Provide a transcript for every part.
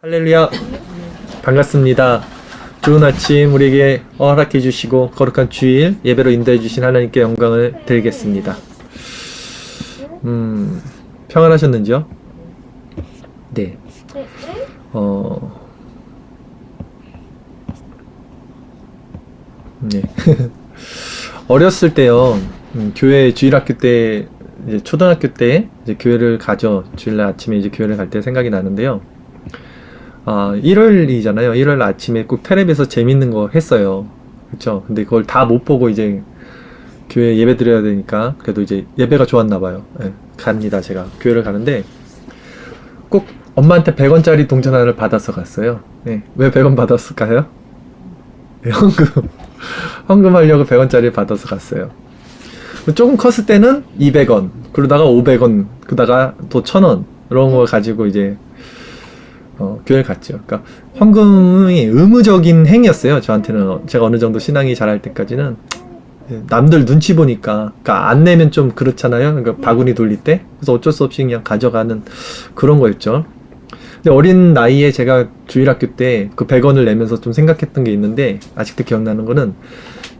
할렐루야, 반갑습니다. 좋은 아침 우리에게 허락해 주시고 거룩한 주일 예배로 인도해 주신 하나님께 영광을 드리겠습니다. 평안하셨는지요? 네. 네. 어렸을 때요, 교회 주일학교 때, 이제 초등학교 때 이제 교회를 가죠. 주일날 아침에 이제 교회를 갈 때 생각이 나는데요. 일요일이잖아요. 일요일 아침에 꼭 텔레비에서 재밌는 거 했어요. 그쵸? 근데 그걸 다 못 보고 이제 교회 예배 드려야 되니까 그래도 이제 예배가 좋았나 봐요. 네, 갑니다. 제가 교회를 가는데 꼭 엄마한테 100원짜리 동전 하나를 받아서 갔어요. 네, 왜 100원 받았을까요? 네, 헌금 하려고 100원짜리 받아서 갔어요. 조금 컸을 때는 200원, 그러다가 500원, 그러다가 또 1000원 이런 거 가지고 이제 교회를 갔죠. 그러니까 헌금이 의무적인 행위였어요. 저한테는. 제가 어느 정도 신앙이 자랄 때까지는 남들 눈치 보니까, 그러니까 안 내면 좀 그렇잖아요. 그러니까 바구니 돌릴 때. 그래서 어쩔 수 없이 그냥 가져가는 그런 거였죠. 근데 어린 나이에 제가 주일학교 때 그 100원을 내면서 좀 생각했던 게 있는데, 아직도 기억나는 거는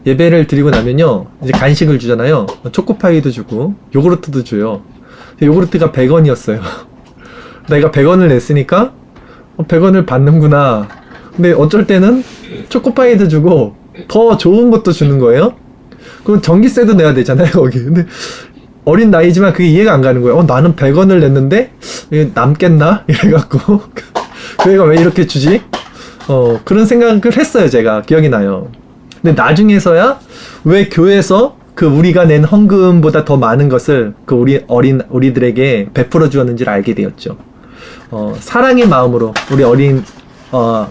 예배를 드리고 나면요, 이제 간식을 주잖아요. 초코파이도 주고 요구르트도 줘요. 요구르트가 100원이었어요. 내가 100원을 냈으니까 100원을 받는구나. 근데 어쩔 때는 초코파이도 주고 더 좋은 것도 주는 거예요. 그럼 전기세도 내야 되잖아요, 거기. 근데 어린 나이지만 그게 이해가 안 가는 거예요. 나는 100원을 냈는데 이게 남겠나? 이래갖고 그 애가 왜 이렇게 주지? 그런 생각을 했어요. 제가 기억이 나요. 근데 나중에서야 왜 교회에서 그 우리가 낸 헌금보다 더 많은 것을 그 우리들에게 베풀어 주었는지를 알게 되었죠. 사랑의 마음으로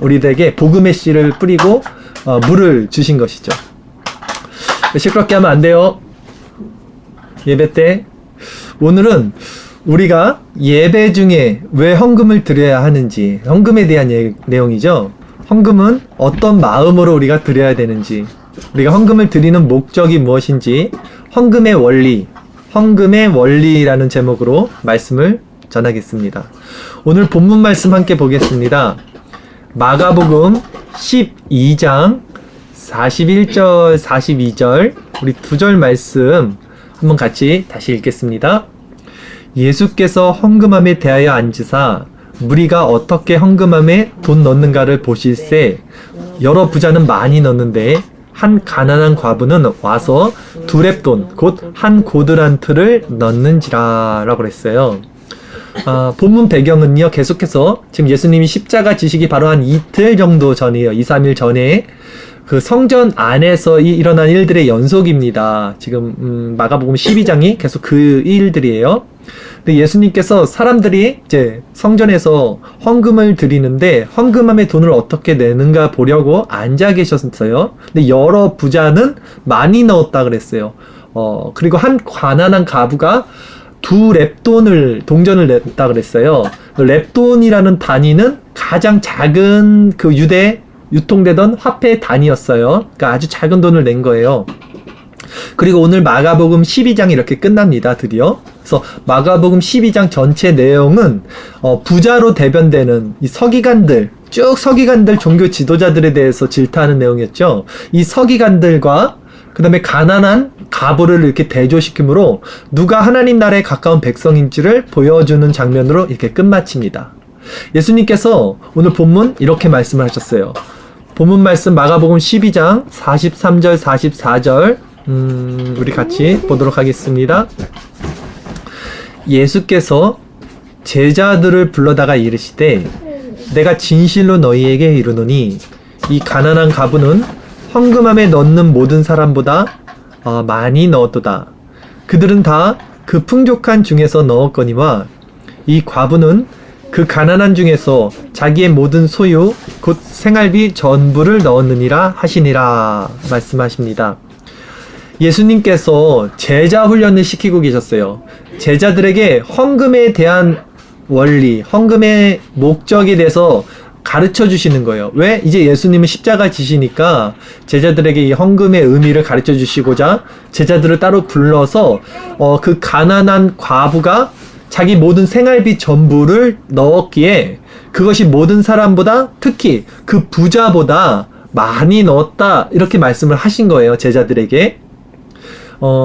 우리들에게 복음의 씨를 뿌리고 물을 주신 것이죠. 시끄럽게 하면 안 돼요. 예배 때. 오늘은 우리가 예배 중에 왜 헌금을 드려야 하는지, 헌금에 대한 내용이죠. 헌금은 어떤 마음으로 우리가 드려야 되는지, 우리가 헌금을 드리는 목적이 무엇인지, 헌금의 원리라는 제목으로 말씀을 전하겠습니다. 오늘 본문 말씀 함께 보겠습니다. 마가복음 12장 41절 42절 우리 두 절 말씀 한번 같이 다시 읽겠습니다. 예수께서 헌금함에 대하여 앉으사 무리가 어떻게 헌금함에 돈 넣는가를 보실세 여러 부자는 많이 넣는데 한 가난한 과부는 와서 2렙돈 곧 한 고드란트를 넣는지라 라고 그랬어요. 본문 배경은요, 계속해서 지금 예수님이 십자가 지시기 바로 한 이틀 정도 전이에요. 2, 3일 전에 그 성전 안에서 일어난 일들의 연속입니다. 지금 마가복음 12장이 계속 그 일들이에요. 근데 예수님께서 사람들이 이제 성전에서 헌금을 드리는데 헌금함에 돈을 어떻게 내는가 보려고 앉아 계셨어요. 근데 여러 부자는 많이 넣었다 그랬어요. 그리고 한 가난한 가부가 2렙돈을 동전을 냈다 그랬어요. 렙돈이라는 단위는 가장 작은 그 유대 유통되던 화폐 단위였어요. 그러니까 아주 작은 돈을 낸 거예요. 그리고 오늘 마가복음 12장이 이렇게 끝납니다. 드디어. 그래서 마가복음 12장 전체 내용은 부자로 대변되는 이 서기관들, 쭉 서기관들 종교 지도자들에 대해서 질타하는 내용이었죠. 이 서기관들과 그 다음에 가난한 가부를 이렇게 대조시키므로 누가 하나님 나라에 가까운 백성인지를 보여주는 장면으로 이렇게 끝마칩니다. 예수님께서 오늘 본문 이렇게 말씀을 하셨어요. 본문 말씀 마가복음 12장 43절 44절 우리 같이 보도록 하겠습니다. 예수께서 제자들을 불러다가 이르시되 내가 진실로 너희에게 이르노니 이 가난한 가부는 헌금함에 넣는 모든 사람보다 많이 넣었도다. 그들은 다 그 풍족한 중에서 넣었거니와 이 과부는 그 가난한 중에서 자기의 모든 소유 곧 생활비 전부를 넣었느니라 하시니라 말씀하십니다. 예수님께서 제자 훈련을 시키고 계셨어요. 제자들에게 헌금에 대한 원리, 헌금의 목적에 대해서 가르쳐 주시는 거예요. 왜? 이제 예수님은 십자가 지시니까 제자들에게 이 헌금의 의미를 가르쳐 주시고자 제자들을 따로 불러서 그 가난한 과부가 자기 모든 생활비 전부를 넣었기에 그것이 모든 사람보다, 특히 그 부자보다 많이 넣었다, 이렇게 말씀을 하신 거예요, 제자들에게.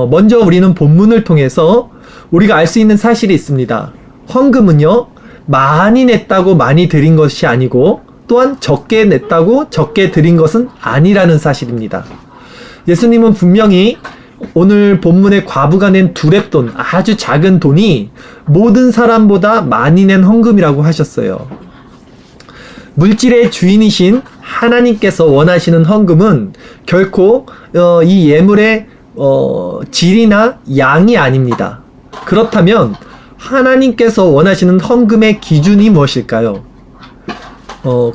먼저 우리는 본문을 통해서 우리가 알 수 있는 사실이 있습니다. 헌금은요, 많이 냈다고 많이 드린 것이 아니고 또한 적게 냈다고 적게 드린 것은 아니라는 사실입니다. 예수님은 분명히 오늘 본문의 과부가 낸 두렙돈, 아주 작은 돈이 모든 사람보다 많이 낸 헌금이라고 하셨어요. 물질의 주인이신 하나님께서 원하시는 헌금은 결코 이 예물의 질이나 양이 아닙니다. 그렇다면 하나님께서 원하시는 헌금의 기준이 무엇일까요?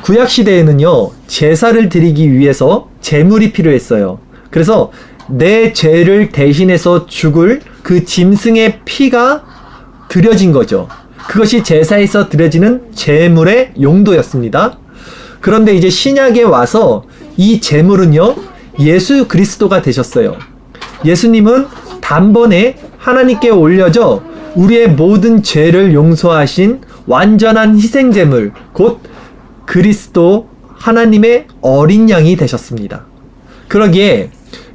구약 시대에는요, 제사를 드리기 위해서 제물이 필요했어요. 그래서 내 죄를 대신해서 죽을 그 짐승의 피가 드려진 거죠. 그것이 제사에서 드려지는 제물의 용도였습니다. 그런데 이제 신약에 와서 이 제물은요, 예수 그리스도가 되셨어요. 예수님은 단번에 하나님께 올려져 우리의 모든 죄를 용서하신 완전한 희생제물, 곧 그리스도 하나님의 어린 양이 되셨습니다. 그러기에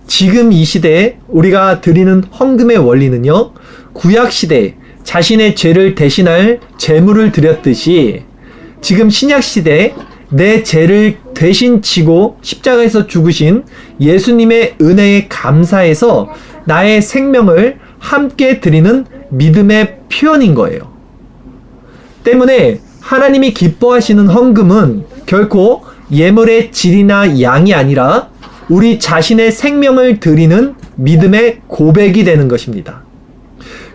지금 이 시대에 우리가 드리는 헌금의 원리는요, 구약 시대에 자신의 죄를 대신할 제물을 드렸듯이 지금 신약 시대에 내 죄를 대신 지고 십자가에서 죽으신 예수님의 은혜에 감사해서 나의 생명을 함께 드리는 믿음의 표현인 거예요. 때문에 하나님이 기뻐하시는 헌금은 결코 예물의 질이나 양이 아니라 우리 자신의 생명을 드리는 믿음의 고백이 되는 것입니다.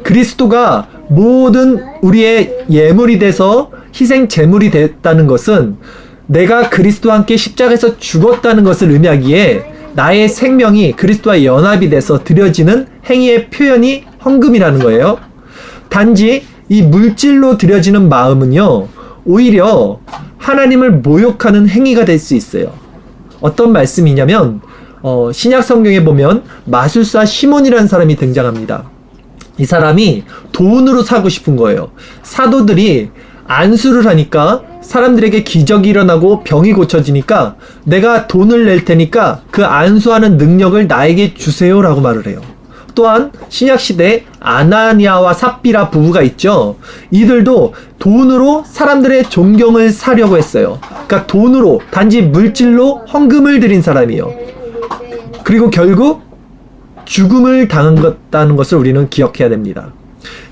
그리스도가 모든 우리의 예물이 돼서 희생 제물이 됐다는 것은 내가 그리스도와 함께 십자가에서 죽었다는 것을 의미하기에 나의 생명이 그리스도와 연합이 돼서 드려지는 행위의 표현이 헌금이라는 거예요. 단지 이 물질로 드려지는 마음은요, 오히려 하나님을 모욕하는 행위가 될 수 있어요. 어떤 말씀이냐면 신약 성경에 보면 마술사 시몬이라는 사람이 등장합니다. 이 사람이 돈으로 사고 싶은 거예요. 사도들이 안수를 하니까 사람들에게 기적이 일어나고 병이 고쳐지니까 내가 돈을 낼 테니까 그 안수하는 능력을 나에게 주세요라고 말을 해요. 또한 신약시대에 아나니아와 삽비라 부부가 있죠. 이들도 돈으로 사람들의 존경을 사려고 했어요. 그러니까 돈으로, 단지 물질로 헌금을 드린 사람이에요. 그리고 결국 죽음을 당했다는 것을 우리는 기억해야 됩니다.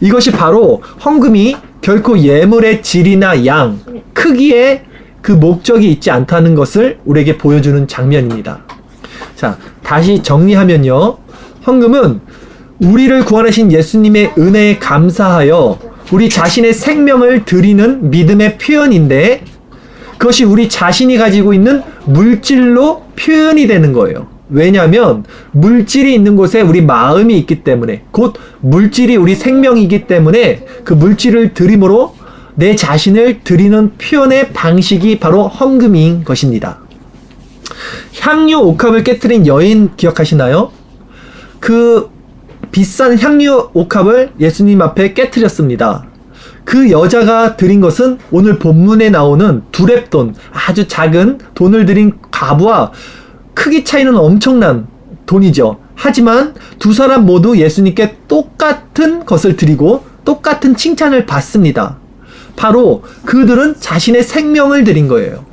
이것이 바로 헌금이 결코 예물의 질이나 양, 크기에 그 목적이 있지 않다는 것을 우리에게 보여주는 장면입니다. 자, 다시 정리하면요, 헌금은 우리를 구원하신 예수님의 은혜에 감사하여 우리 자신의 생명을 드리는 믿음의 표현인데, 그것이 우리 자신이 가지고 있는 물질로 표현이 되는 거예요. 왜냐하면 물질이 있는 곳에 우리 마음이 있기 때문에, 곧 물질이 우리 생명이기 때문에 그 물질을 드림으로 내 자신을 드리는 표현의 방식이 바로 헌금인 것입니다. 향유 옥합을 깨트린 여인 기억하시나요? 그 비싼 향유 옥합을 예수님 앞에 깨트렸습니다. 그 여자가 드린 것은 오늘 본문에 나오는 두렙돈, 아주 작은 돈을 드린 과부와 크기 차이는 엄청난 돈이죠. 하지만 두 사람 모두 예수님께 똑같은 것을 드리고 똑같은 칭찬을 받습니다. 바로 그들은 자신의 생명을 드린 거예요.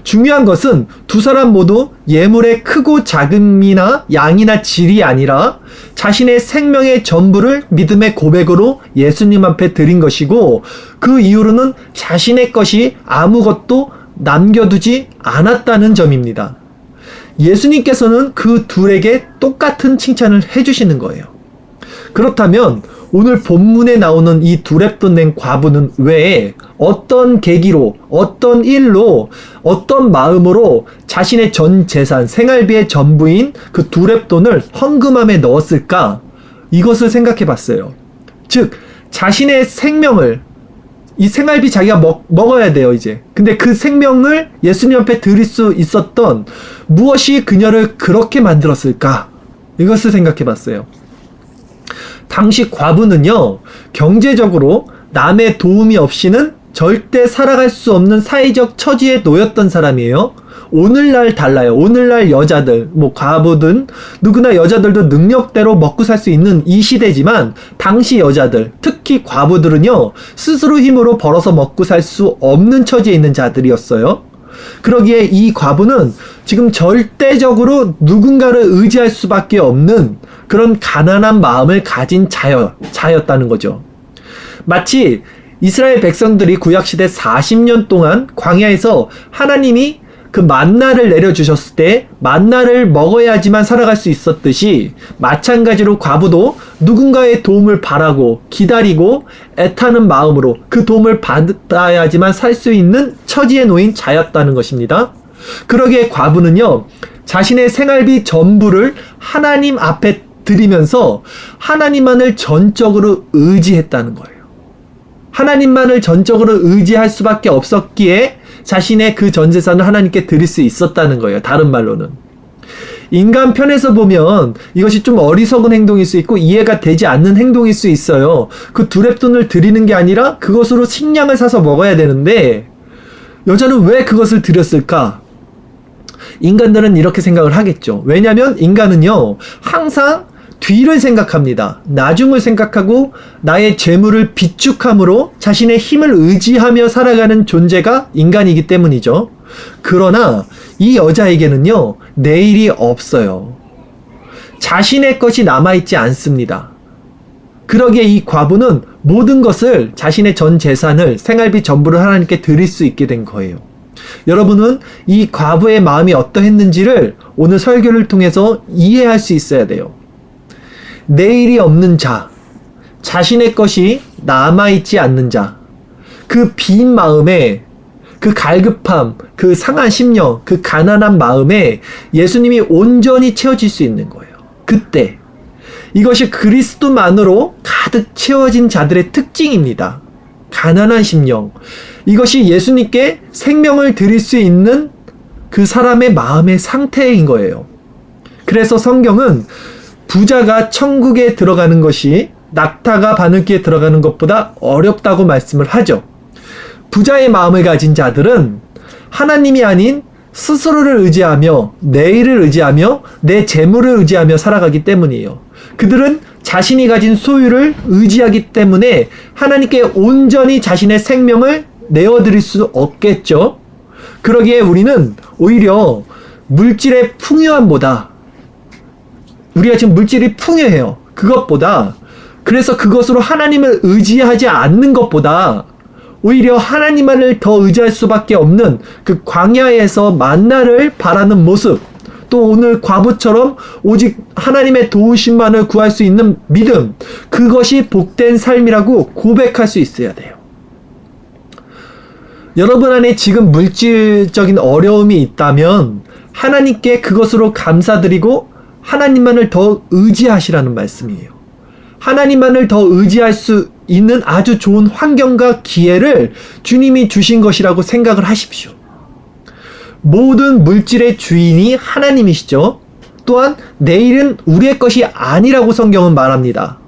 중요한 것은 두 사람 모두 예물의 크고 작음이나 양이나 질이 아니라 자신의 생명의 전부를 믿음의 고백으로 예수님 앞에 드린 것이고, 그 이후로는 자신의 것이 아무것도 남겨두지 않았다는 점입니다. 예수님께서는 그 둘에게 똑같은 칭찬을 해주시는 거예요. 그렇다면 오늘 본문에 나오는 이 두렙돈 낸 과부는 왜, 어떤 계기로, 어떤 일로, 어떤 마음으로 자신의 전 재산, 생활비의 전부인 그 두렙돈을 헌금함에 넣었을까? 이것을 생각해 봤어요. 즉, 자신의 생명을, 이 생활비 자기가 먹어야 돼요, 이제. 근데 그 생명을 예수님 앞에 드릴 수 있었던 무엇이 그녀를 그렇게 만들었을까? 이것을 생각해 봤어요. 당시 과부는요, 경제적으로 남의 도움이 없이는 절대 살아갈 수 없는 사회적 처지에 놓였던 사람이에요. 오늘날 달라요. 오늘날 여자들, 뭐 과부든 누구나 여자들도 능력대로 먹고 살 수 있는 이 시대지만, 당시 여자들, 특히 과부들은요, 스스로 힘으로 벌어서 먹고 살 수 없는 처지에 있는 자들이었어요. 그러기에 이 과부는 지금 절대적으로 누군가를 의지할 수밖에 없는 그런 가난한 마음을 가진 자였다는 거죠. 마치 이스라엘 백성들이 구약시대 40년 동안 광야에서 하나님이 그 만나를 내려주셨을 때 만나를 먹어야지만 살아갈 수 있었듯이, 마찬가지로 과부도 누군가의 도움을 바라고 기다리고 애타는 마음으로 그 도움을 받아야지만 살 수 있는 처지에 놓인 자였다는 것입니다. 그러기에 과부는요, 자신의 생활비 전부를 하나님 앞에 드리면서 하나님만을 전적으로 의지했다는 거예요. 하나님만을 전적으로 의지할 수밖에 없었기에 자신의 그 전 재산을 하나님께 드릴 수 있었다는 거예요. 다른 말로는. 인간 편에서 보면 이것이 좀 어리석은 행동일 수 있고 이해가 되지 않는 행동일 수 있어요. 그 두랩돈을 드리는 게 아니라 그것으로 식량을 사서 먹어야 되는데 여자는 왜 그것을 드렸을까? 인간들은 이렇게 생각을 하겠죠. 왜냐하면 인간은요, 항상 뒤를 생각합니다. 나중을 생각하고 나의 재물을 비축함으로 자신의 힘을 의지하며 살아가는 존재가 인간이기 때문이죠. 그러나 이 여자에게는요, 내일이 없어요. 자신의 것이 남아있지 않습니다. 그러기에 이 과부는 모든 것을, 자신의 전 재산을, 생활비 전부를 하나님께 드릴 수 있게 된 거예요. 여러분은 이 과부의 마음이 어떠했는지를 오늘 설교를 통해서 이해할 수 있어야 돼요. 내일이 없는 자, 자신의 것이 남아있지 않는 자, 그 빈 마음에, 그 갈급함, 그 상한 심령, 그 가난한 마음에 예수님이 온전히 채워질 수 있는 거예요. 그때 이것이 그리스도만으로 가득 채워진 자들의 특징입니다. 가난한 심령, 이것이 예수님께 생명을 드릴 수 있는 그 사람의 마음의 상태인 거예요. 그래서 성경은 부자가 천국에 들어가는 것이 낙타가 바늘기에 들어가는 것보다 어렵다고 말씀을 하죠. 부자의 마음을 가진 자들은 하나님이 아닌 스스로를 의지하며, 내일을 의지하며, 내 재물을 의지하며 살아가기 때문이에요. 그들은 자신이 가진 소유를 의지하기 때문에 하나님께 온전히 자신의 생명을 내어드릴 수 없겠죠. 그러기에 우리는 오히려 물질의 풍요함보다, 우리가 지금 물질이 풍요해요. 그것보다, 그래서 그것으로 하나님을 의지하지 않는 것보다 오히려 하나님만을 더 의지할 수밖에 없는 그 광야에서 만나를 바라는 모습, 또 오늘 과부처럼 오직 하나님의 도우심만을 구할 수 있는 믿음, 그것이 복된 삶이라고 고백할 수 있어야 돼요. 여러분 안에 지금 물질적인 어려움이 있다면 하나님께 그것으로 감사드리고 하나님만을 더 의지하시라는 말씀이에요. 하나님만을 더 의지할 수 있는 아주 좋은 환경과 기회를 주님이 주신 것이라고 생각을 하십시오. 모든 물질의 주인이 하나님이시죠. 또한 내일은 우리의 것이 아니라고 성경은 말합니다.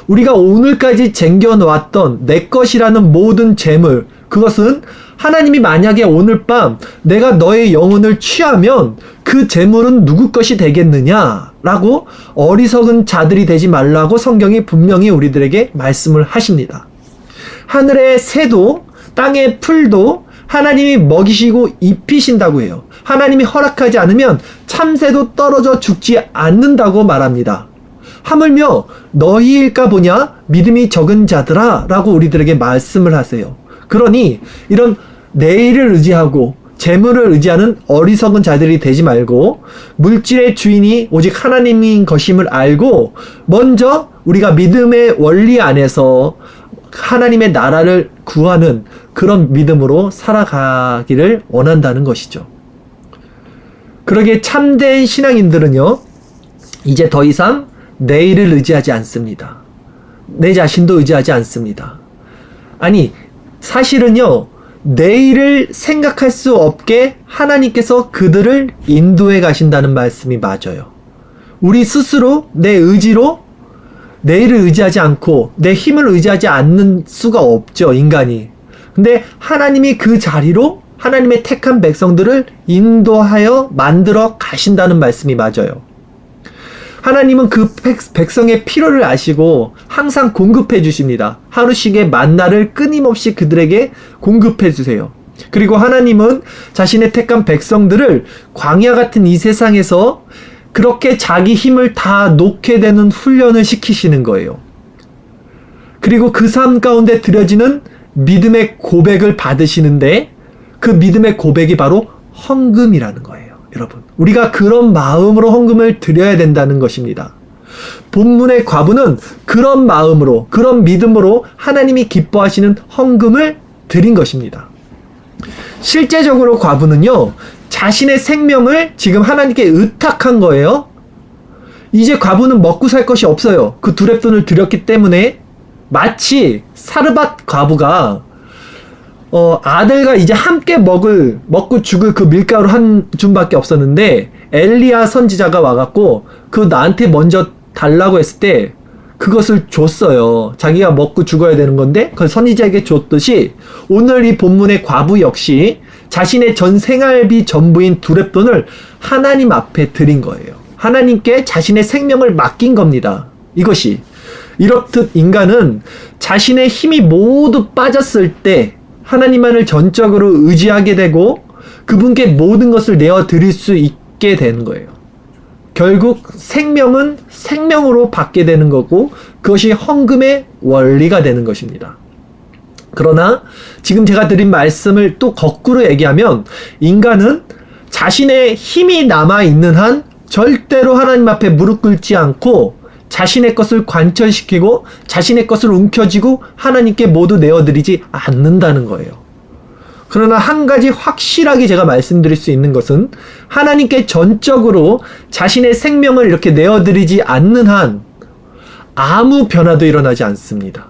우리가 오늘까지 쟁겨놓았던 내 것이라는 모든 재물, 그것은 하나님이 만약에 오늘 밤 내가 너의 영혼을 취하면 그 재물은 누구 것이 되겠느냐라고 어리석은 자들이 되지 말라고 성경이 분명히 우리들에게 말씀을 하십니다. 하늘의 새도 땅의 풀도 하나님이 먹이시고 입히신다고 해요. 하나님이 허락하지 않으면 참새도 떨어져 죽지 않는다고 말합니다. 하물며 너희일까 보냐 믿음이 적은 자들아 라고 우리들에게 말씀을 하세요. 그러니 이런 내일을 의지하고 재물을 의지하는 어리석은 자들이 되지 말고 물질의 주인이 오직 하나님인 것임을 알고 먼저 우리가 믿음의 원리 안에서 하나님의 나라를 구하는 그런 믿음으로 살아가기를 원한다는 것이죠. 그러기에 참된 신앙인들은요, 이제 더 이상 내일을 의지하지 않습니다. 내 자신도 의지하지 않습니다. 아니, 사실은요, 내일을 생각할 수 없게 하나님께서 그들을 인도해 가신다는 말씀이 맞아요. 우리 스스로 내 의지로 내 일을 의지하지 않고 내 힘을 의지하지 않는 수가 없죠, 인간이. 근데 하나님이 그 자리로 하나님의 택한 백성들을 인도하여 만들어 가신다는 말씀이 맞아요. 하나님은 그 백성의 필요를 아시고 항상 공급해 주십니다. 하루씩의 만나를 끊임없이 그들에게 공급해 주세요. 그리고 하나님은 자신의 택한 백성들을 광야 같은 이 세상에서 그렇게 자기 힘을 다 놓게 되는 훈련을 시키시는 거예요. 그리고 그 삶 가운데 드려지는 믿음의 고백을 받으시는데 그 믿음의 고백이 바로 헌금이라는 거예요. 여러분, 우리가 그런 마음으로 헌금을 드려야 된다는 것입니다. 본문의 과부는 그런 마음으로, 그런 믿음으로 하나님이 기뻐하시는 헌금을 드린 것입니다. 실제적으로 과부는요, 자신의 생명을 지금 하나님께 의탁한 거예요. 이제 과부는 먹고 살 것이 없어요. 그 두렙돈을 드렸기 때문에. 마치 사르밧 과부가 아들과 이제 함께 먹고 죽을 그 밀가루 한 줌밖에 없었는데 엘리야 선지자가 와갖고 그 나한테 먼저 달라고 했을 때 그것을 줬어요. 자기가 먹고 죽어야 되는 건데 그 선지자에게 줬듯이 오늘 이 본문의 과부 역시 자신의 전 생활비 전부인 두렙돈을 하나님 앞에 드린 거예요. 하나님께 자신의 생명을 맡긴 겁니다. 이것이 이렇듯 인간은 자신의 힘이 모두 빠졌을 때 하나님만을 전적으로 의지하게 되고 그분께 모든 것을 내어드릴 수 있게 되는 거예요. 결국 생명은 생명으로 받게 되는 거고 그것이 헌금의 원리가 되는 것입니다. 그러나 지금 제가 드린 말씀을 또 거꾸로 얘기하면 인간은 자신의 힘이 남아있는 한 절대로 하나님 앞에 무릎 꿇지 않고 자신의 것을 관철시키고 자신의 것을 움켜쥐고 하나님께 모두 내어드리지 않는다는 거예요. 그러나 한 가지 확실하게 제가 말씀드릴 수 있는 것은 하나님께 전적으로 자신의 생명을 이렇게 내어드리지 않는 한 아무 변화도 일어나지 않습니다.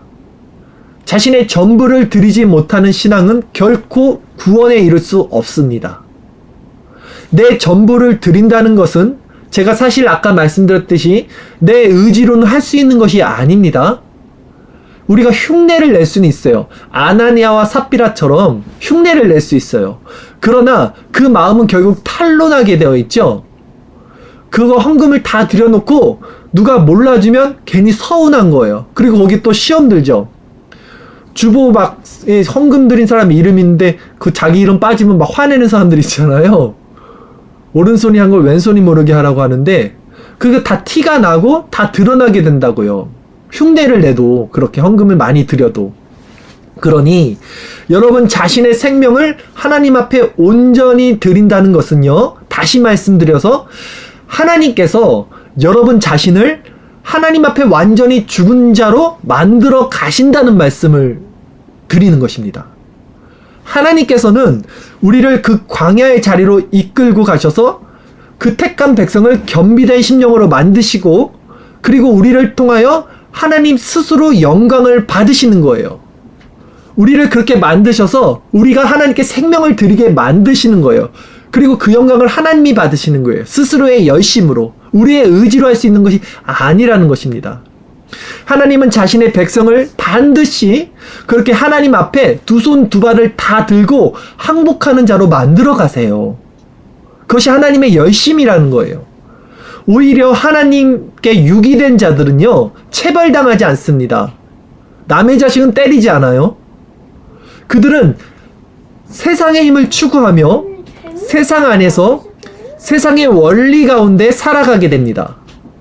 자신의 전부를 드리지 못하는 신앙은 결코 구원에 이를 수 없습니다. 내 전부를 드린다는 것은 제가 사실 아까 말씀드렸듯이 내 의지로는 할 수 있는 것이 아닙니다. 우리가 흉내를 낼 수는 있어요. 아나니아와 삽비라처럼 흉내를 낼 수 있어요. 그러나 그 마음은 결국 탄로나게 되어 있죠. 그거 헌금을 다 들여놓고 누가 몰라주면 괜히 서운한 거예요. 그리고 거기 또 시험 들죠. 주보 막 헌금 드린 사람 이름 있는데 그 자기 이름 빠지면 막 화내는 사람들 있잖아요. 오른손이 한 걸 왼손이 모르게 하라고 하는데 그게 다 티가 나고 다 드러나게 된다고요. 흉내를 내도 그렇게 헌금을 많이 드려도. 그러니 여러분 자신의 생명을 하나님 앞에 온전히 드린다는 것은요, 다시 말씀드려서 하나님께서 여러분 자신을 하나님 앞에 완전히 죽은 자로 만들어 가신다는 말씀을 드리는 것입니다. 하나님께서는 우리를 그 광야의 자리로 이끌고 가셔서 그 택한 백성을 겸비된 심령으로 만드시고 그리고 우리를 통하여 하나님 스스로 영광을 받으시는 거예요. 우리를 그렇게 만드셔서 우리가 하나님께 생명을 드리게 만드시는 거예요. 그리고 그 영광을 하나님이 받으시는 거예요. 스스로의 열심으로, 우리의 의지로 할 수 있는 것이 아니라는 것입니다. 하나님은 자신의 백성을 반드시 그렇게 하나님 앞에 두 손 두 발을 다 들고 항복하는 자로 만들어 가세요. 그것이 하나님의 열심이라는 거예요. 오히려 하나님께 유기된 자들은요, 체벌당하지 않습니다. 남의 자식은 때리지 않아요. 그들은 세상의 힘을 추구하며 세상 안에서 세상의 원리 가운데 살아가게 됩니다.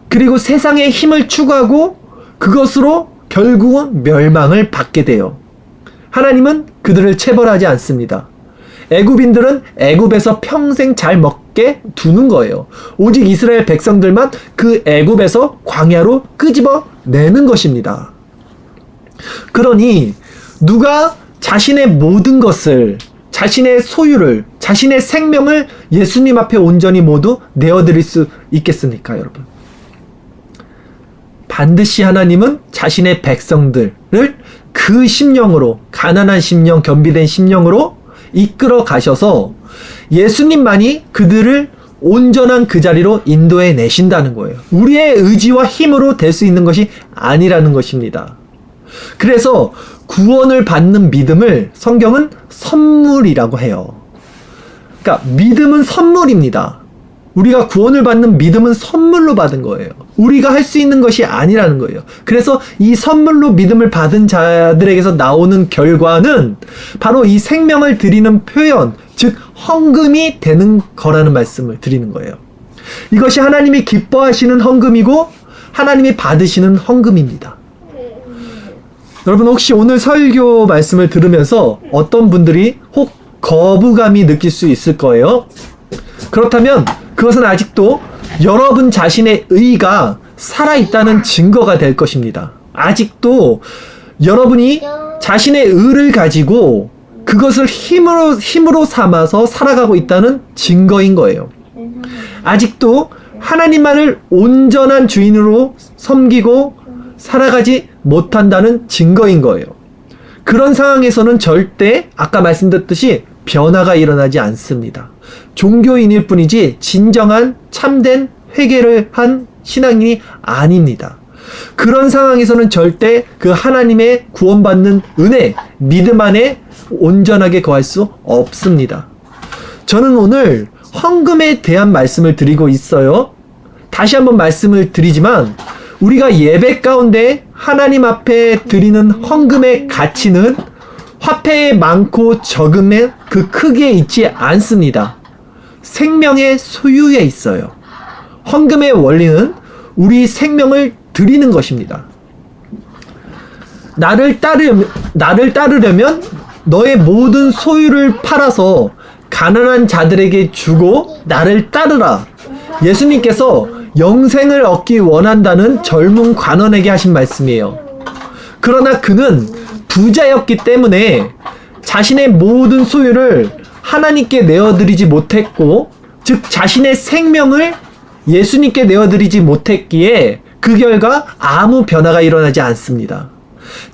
그리고 세상의 힘을 추구하고 그것으로 결국은 멸망을 받게 돼요. 하나님은 그들을 체벌하지 않습니다. 애굽인들은 애굽에서 평생 잘 먹게 두는 거예요. 오직 이스라엘 백성들만 그 애굽에서 광야로 끄집어 내는 것입니다. 그러니 누가 자신의 모든 것을, 자신의 소유를, 자신의 생명을 예수님 앞에 온전히 모두 내어드릴 수 있겠습니까, 여러분? 반드시 하나님은 자신의 백성들을 그 심령으로, 가난한 심령, 겸비된 심령으로 이끌어 가셔서 예수님만이 그들을 온전한 그 자리로 인도해 내신다는 거예요. 우리의 의지와 힘으로 될 수 있는 것이 아니라는 것입니다. 그래서 구원을 받는 믿음을 성경은 선물이라고 해요. 그러니까 믿음은 선물입니다. 우리가 구원을 받는 믿음은 선물로 받은 거예요. 우리가 할 수 있는 것이 아니라는 거예요. 그래서 이 선물로 믿음을 받은 자들에게서 나오는 결과는 바로 이 생명을 드리는 표현, 즉 헌금이 되는 거라는 말씀을 드리는 거예요. 이것이 하나님이 기뻐하시는 헌금이고 하나님이 받으시는 헌금입니다. 여러분, 혹시 오늘 설교 말씀을 들으면서 어떤 분들이 혹 거부감이 느낄 수 있을 거예요. 그렇다면 그것은 아직도 여러분 자신의 의가 살아있다는 증거가 될 것입니다. 아직도 여러분이 자신의 의를 가지고 그것을 힘으로 삼아서 살아가고 있다는 증거인 거예요. 아직도 하나님만을 온전한 주인으로 섬기고 살아가지 못한다는 증거인 거예요. 그런 상황에서는 절대 아까 말씀드렸듯이 변화가 일어나지 않습니다. 종교인일 뿐이지 진정한 참된 회개를 한 신앙인이 아닙니다. 그런 상황에서는 절대 그 하나님의 구원받는 은혜, 믿음 안에 온전하게 거할 수 없습니다. 저는 오늘 헌금에 대한 말씀을 드리고 있어요. 다시 한번 말씀을 드리지만 우리가 예배 가운데 하나님 앞에 드리는 헌금의 가치는 화폐의 많고 적음의 그 크기에 있지 않습니다. 생명의 소유에 있어요. 헌금의 원리는 우리 생명을 드리는 것입니다. 나를 따르려면 너의 모든 소유를 팔아서 가난한 자들에게 주고 나를 따르라. 예수님께서 영생을 얻기 원한다는 젊은 관원에게 하신 말씀이에요. 그러나 그는 부자였기 때문에 자신의 모든 소유를 하나님께 내어드리지 못했고, 즉 자신의 생명을 예수님께 내어드리지 못했기에 그 결과 아무 변화가 일어나지 않습니다.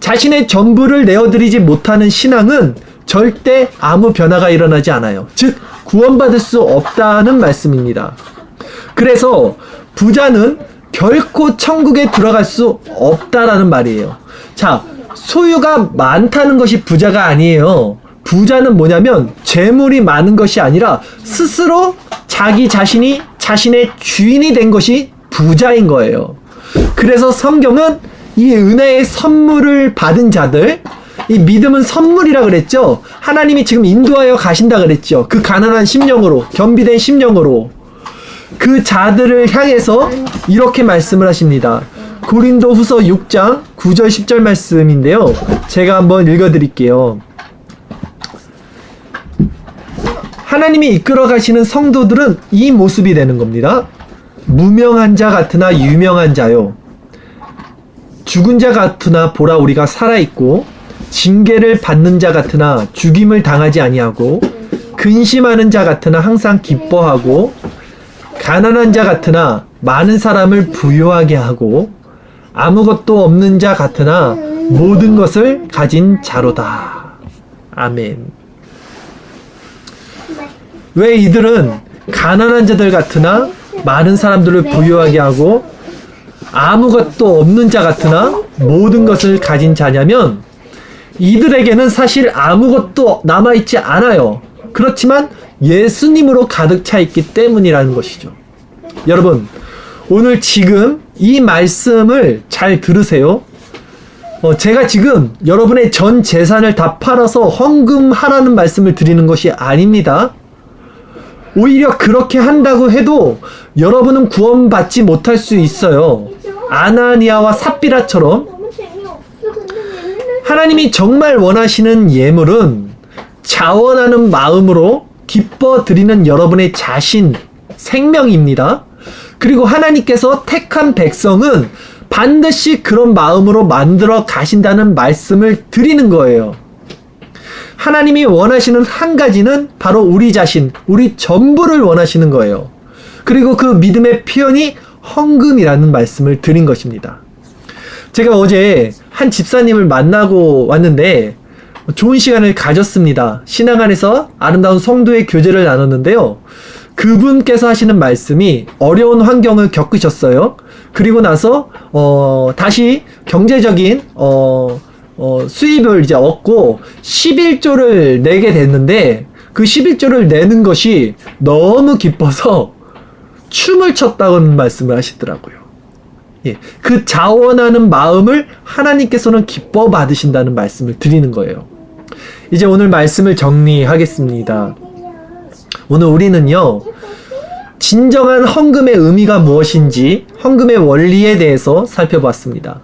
자신의 전부를 내어드리지 못하는 신앙은 절대 아무 변화가 일어나지 않아요. 즉 구원받을 수 없다는 말씀입니다. 그래서 부자는 결코 천국에 들어갈 수 없다라는 말이에요. 자, 소유가 많다는 것이 부자가 아니에요. 부자는 뭐냐면 재물이 많은 것이 아니라 스스로 자기 자신이 자신의 주인이 된 것이 부자인 거예요. 그래서 성경은 이 은혜의 선물을 받은 자들, 이 믿음은 선물이라 그랬죠. 하나님이 지금 인도하여 가신다 그랬죠. 그 가난한 심령으로, 겸비된 심령으로 그 자들을 향해서 이렇게 말씀을 하십니다. 고린도후서 6장 9절 10절 말씀인데요. 제가 한번 읽어드릴게요. 하나님이 이끌어 가시는 성도들은 이 모습이 되는 겁니다. 무명한 자 같으나 유명한 자요, 죽은 자 같으나 보라 우리가 살아있고, 징계를 받는 자 같으나 죽임을 당하지 아니하고, 근심하는 자 같으나 항상 기뻐하고, 가난한 자 같으나 많은 사람을 부유하게 하고, 아무것도 없는 자 같으나 모든 것을 가진 자로다. 아멘. 왜 이들은 가난한 자들 같으나 많은 사람들을 부유하게 하고 아무것도 없는 자 같으나 모든 것을 가진 자냐면, 이들에게는 사실 아무것도 남아있지 않아요. 그렇지만 예수님으로 가득 차 있기 때문이라는 것이죠. 여러분, 오늘 지금 이 말씀을 잘 들으세요. 제가 지금 여러분의 전 재산을 다 팔아서 헌금하라는 말씀을 드리는 것이 아닙니다. 오히려 그렇게 한다고 해도 여러분은 구원받지 못할 수 있어요. 아나니아와 삽비라처럼. 하나님이 정말 원하시는 예물은 자원하는 마음으로 기뻐 드리는 여러분의 자신, 생명입니다. 그리고 하나님께서 택한 백성은 반드시 그런 마음으로 만들어 가신다는 말씀을 드리는 거예요. 하나님이 원하시는 한 가지는 바로 우리 자신, 우리 전부를 원하시는 거예요. 그리고 그 믿음의 표현이 헌금이라는 말씀을 드린 것입니다. 제가 어제 한 집사님을 만나고 왔는데 좋은 시간을 가졌습니다. 신앙 안에서 아름다운 성도의 교제를 나눴는데요. 그분께서 하시는 말씀이 어려운 환경을 겪으셨어요. 그리고 나서 다시 경제적인 수입을 이제 얻고 11조를 내게 됐는데 그 11조를 내는 것이 너무 기뻐서 춤을 췄다는 말씀을 하시더라고요. 예, 그 자원하는 마음을 하나님께서는 기뻐 받으신다는 말씀을 드리는 거예요. 이제 오늘 말씀을 정리하겠습니다. 오늘 우리는요, 진정한 헌금의 의미가 무엇인지 헌금의 원리에 대해서 살펴봤습니다.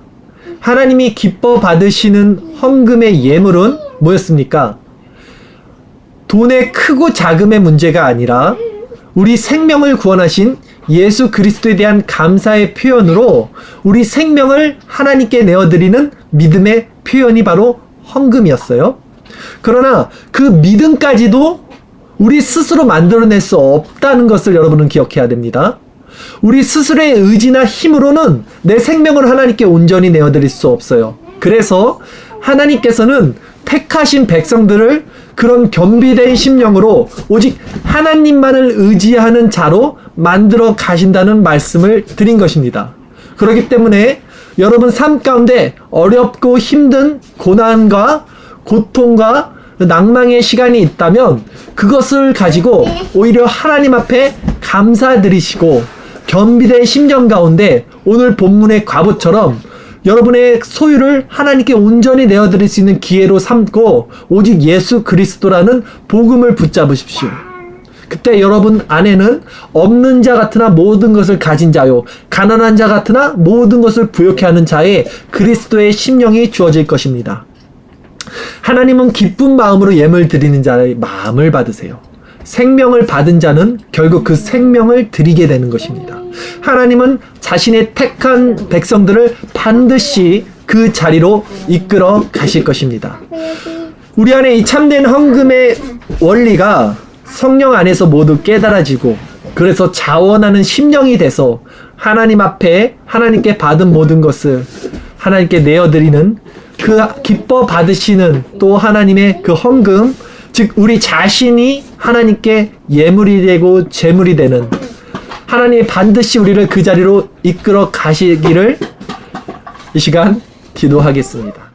하나님이 기뻐 받으시는 헌금의 예물은 뭐였습니까? 돈의 크고 작음의 문제가 아니라 우리 생명을 구원하신 예수 그리스도에 대한 감사의 표현으로 우리 생명을 하나님께 내어드리는 믿음의 표현이 바로 헌금이었어요. 그러나 그 믿음까지도 우리 스스로 만들어낼 수 없다는 것을 여러분은 기억해야 됩니다. 우리 스스로의 의지나 힘으로는 내 생명을 하나님께 온전히 내어드릴 수 없어요. 그래서 하나님께서는 택하신 백성들을 그런 겸비된 심령으로 오직 하나님만을 의지하는 자로 만들어 가신다는 말씀을 드린 것입니다. 그렇기 때문에 여러분 삶 가운데 어렵고 힘든 고난과 고통과 낭망의 시간이 있다면 그것을 가지고 오히려 하나님 앞에 감사드리시고 겸비된 심령 가운데 오늘 본문의 과부처럼 여러분의 소유를 하나님께 온전히 내어드릴 수 있는 기회로 삼고 오직 예수 그리스도라는 복음을 붙잡으십시오. 그때 여러분 안에는 없는 자 같으나 모든 것을 가진 자요 가난한 자 같으나 모든 것을 부욕해 하는 자의 그리스도의 심령이 주어질 것입니다. 하나님은 기쁜 마음으로 예물 드리는 자의 마음을 받으세요. 생명을 받은 자는 결국 그 생명을 드리게 되는 것입니다. 하나님은 자신의 택한 백성들을 반드시 그 자리로 이끌어 가실 것입니다. 우리 안에 이 참된 헌금의 원리가 성령 안에서 모두 깨달아지고 그래서 자원하는 심령이 돼서 하나님 앞에 하나님께 받은 모든 것을 하나님께 내어드리는 그 기뻐 받으시는 또 하나님의 그 헌금, 즉 우리 자신이 하나님께 예물이 되고 재물이 되는 하나님이 반드시 우리를 그 자리로 이끌어 가시기를 이 시간 기도하겠습니다.